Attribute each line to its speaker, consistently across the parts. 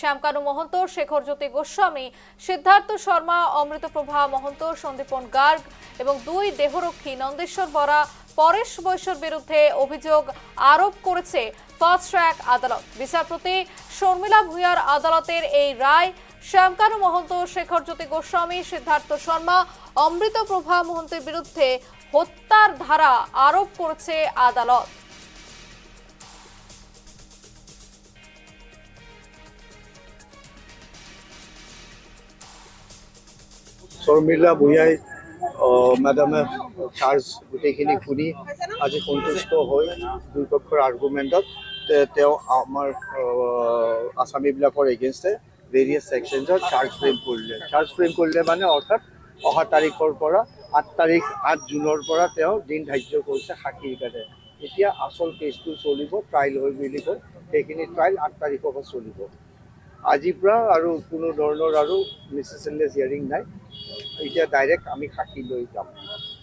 Speaker 1: শ্যামকানু মহন্ত, শেখরজ্যোতি গোস্বামী, সিদ্ধার্থ শর্মা, অমৃতপ্রভা মহন্ত, সন্দীপন গার্গ এবং 2 দেহরক্ষী নন্দেশ্বর বরা, পরেশ বৈশ্যর বিরুদ্ধে অভিযোগ আরোপ করেছে ফাস্ট ট্র্যাক আদালত। বিচারপতি শর্মিলা ভূঁইয়ার আদালতের এই রায় শ্যামকানু মহন্ত, শেখরজ্যোতি গোস্বামী, সিদ্ধার্থ শর্মা, অমৃতপ্রভা মহন্তের বিরুদ্ধে হত্যার ধারা আরোপ করেছে আদালত।
Speaker 2: শর্মিলা ভূঁইয়াই ম্যাডামে চার্জ গোটেইখিনি শুনি আজি সন্তুষ্ট হৈ দুই পক্ষৰ আৰ্গুমেণ্টত তেওঁ আমাৰ আসামীবিলাকৰ এগেইনষ্টে ভেৰিয়াছ ছেকশ্যনছত চাৰ্জ ফ্ৰেম কৰিলে মানে অৰ্থাৎ অহা তাৰিখৰ পৰা 8 জুনৰ পৰা তেওঁ দিন ধাৰ্য কৰিছে সাক্ষীৰ কাৰণে। এতিয়া আচল কেছটো চলিব, ট্ৰায়েল হৈ বুলি কয়, সেইখিনি ট্ৰায়েল 8 তাৰিখৰ পৰা চলিব। আজিৰ পৰা আৰু কোনো ধৰণৰ আৰু নেচেচেৰিলেছ হিয়াৰিং নাই। এতিয়া ডাইৰেক্ট আমি সাক্ষী লৈ যাম।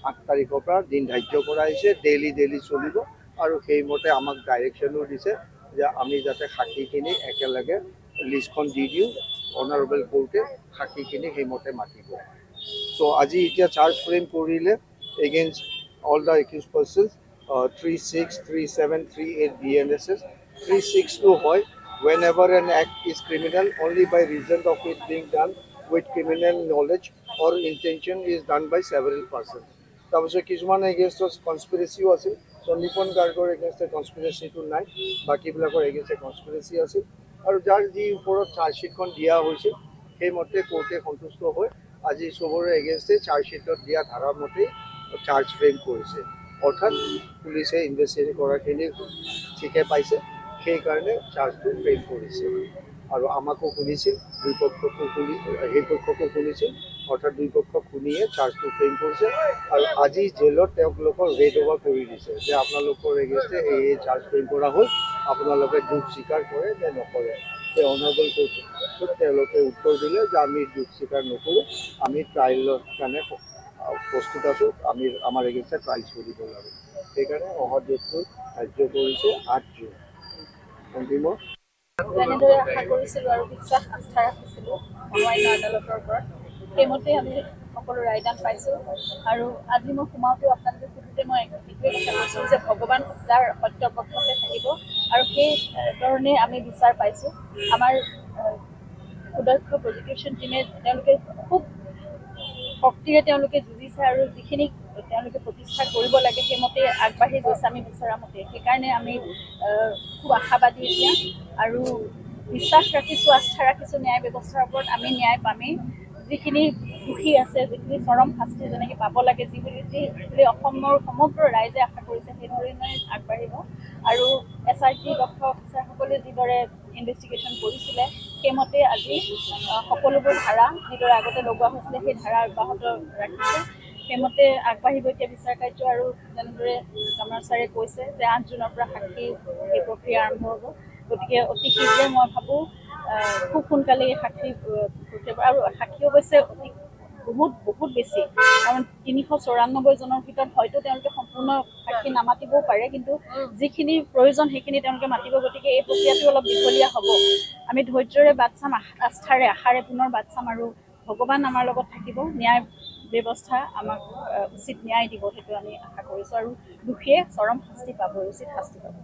Speaker 2: 8 তাৰিখৰ পৰা দিন ধাৰ্য কৰা হৈছে, ডেইলি চলিব আৰু সেইমতে আমাক ডাইৰেকশ্যনো দিছে যে আমি যাতে সাক্ষীখিনি একেলগে লিষ্টখন দি দিওঁ, অনাৰেবল কোৰ্টে সাক্ষীখিনি সেইমতে মাতিব। চ' আজি এতিয়া চাৰ্জ ফ্ৰেম কৰিলে against all the accused persons 36, 37, 38 BNSS। 36টো হয় whenever an act is criminal only by reason of it being done with criminal knowledge or intention is done by several persons. তাৰপিছত কিছুমান এগেইনষ্টত কনস্পিৰেচিও আছিল, সন্দীপন গাৰ্গৰ এগেইনষ্টে কনস্পিৰেচিটো নাই, বাকীবিলাকৰ এগেইনষ্টে কনস্পিৰেচি আছিল আৰু যাৰ যি ওপৰত চাৰ্জশ্বিটখন দিয়া হৈছিল সেইমতে কোৰ্টে সন্তুষ্ট হৈ আজি চবৰে এগেইনষ্টে চাৰ্জশ্বিটত দিয়া ধাৰাৰ মতেই চাৰ্জ ফ্ৰেম কৰিছে। অৰ্থাৎ পুলিচে ইনভেষ্টিগেট কৰাখিনি ঠিকে পাইছে, সেইকাৰণে চাৰ্জটো ফ্ৰেম কৰিছে আৰু আমাকো শুনিছিল, দুই পক্ষকো সেই পক্ষকো শুনিছিল, অৰ্থাৎ দুই পক্ষক শুনিয়ে চাৰ্জটো ফ্ৰেম কৰিছে আৰু আজি জেলত তেওঁলোকক ৰেড অভাৰ কৰি দিছে যে আপোনালোকৰ এগেইনষ্টে এই চাৰ্জ ফ্ৰেম কৰা হ'ল, আপোনালোকে দুখ স্বীকাৰ কৰে নে নকৰে। সেই অনাৰেবল কোৰ্টত তেওঁলোকে উত্তৰ দিলে যে আমি দুখ স্বীকাৰ নকৰোঁ, আমি ট্ৰায়েলৰ কাৰণে প্ৰস্তুত আছোঁ, আমাৰ এগেইনষ্টে ট্ৰায়েল চলিব লাগে। সেইকাৰণে অহা ডেটটো ধাৰ্য কৰিছে 8 জুন। অন্তিম
Speaker 3: যেনেদৰে আশা কৰিছিলোঁ আৰু বিশ্বাস আস্থা ৰাখিছিলোঁ অন্যান্য আদালতৰ ওপৰত, সেইমতে আমি সকলো ৰায়দান পাইছোঁ। আৰু আজি মই সোমাওঁতেও আপোনালোকে সুধোঁতে মই এইটোৱে কথা কৈছোঁ যে ভগৱান যাৰ সত্যৰ পক্ষতে থাকিব আৰু সেই ধৰণে আমি বিচাৰ পাইছোঁ। আমাৰ সুদক্ষ প্ৰজিকিউশ্যন টীমে তেওঁলোকে খুব শক্তিৰে তেওঁলোকে যুঁজিছে আৰু যিখিনি তেওঁলোকে প্ৰতিষ্ঠা কৰিব লাগে সেইমতে আগবাঢ়ি গৈছে আমি বিচৰা মতে। সেইকাৰণে আমি খুব আশাবাদী এতিয়া আৰু বিশ্বাস ৰাখিছোঁ, আস্থা ৰাখিছোঁ ন্যায় ব্যৱস্থাৰ ওপৰত। আমি ন্যায় পামেই। যিখিনি দোষী আছে, যিখিনি চৰম শাস্তি যেনেকৈ পাব লাগে, যি বুলি অসমৰ সমগ্ৰ ৰাইজে আশা কৰিছে, সেইধৰণে আগবাঢ়িব। আৰু SRT দক্ষ অফিচাৰসকলে যিদৰে ইনভেষ্টিগেশ্যন কৰিছিলে সেইমতে আজি সকলোবোৰ ধাৰা যিদৰে আগতে লগোৱা হৈছিলে সেই ধাৰা অব্যাহত ৰাখিছে, সেইমতে আগবাঢ়িব এতিয়া বিচাৰ কাৰ্য। আৰু যেনেদৰে কামৰাজ ছাৰে কৈছে যে 8 জুনৰ পৰা সাক্ষী এই প্ৰক্ৰিয়া আৰম্ভ হ'ব। গতিকে অতি শীঘ্ৰে মই ভাবোঁ খুব সোনকালে এই সাক্ষী প্ৰক্ৰিয়া, আৰু সাক্ষী অৱশ্যে বহুত বেছি, কাৰণ 394 জনৰ ভিতৰত হয়তো তেওঁলোকে সম্পূৰ্ণ সাক্ষী নামাতিবও পাৰে, কিন্তু যিখিনি প্ৰয়োজন সেইখিনি তেওঁলোকে মাতিব। গতিকে এই প্ৰক্ৰিয়াটো অলপ দীঘলীয়া হ'ব। আমি ধৈৰ্যৰে বাট চাম, আশাৰে পুনৰ বাট চাম আৰু ভগৱান আমাৰ লগত থাকিব, ন্যায় ব্যৱস্থা আমাক উচিত ন্যায় দিব, সেইটো আমি আশা কৰিছোঁ। আৰু দোষীয়ে চৰম শাস্তি পাব, উচিত শাস্তি পাব।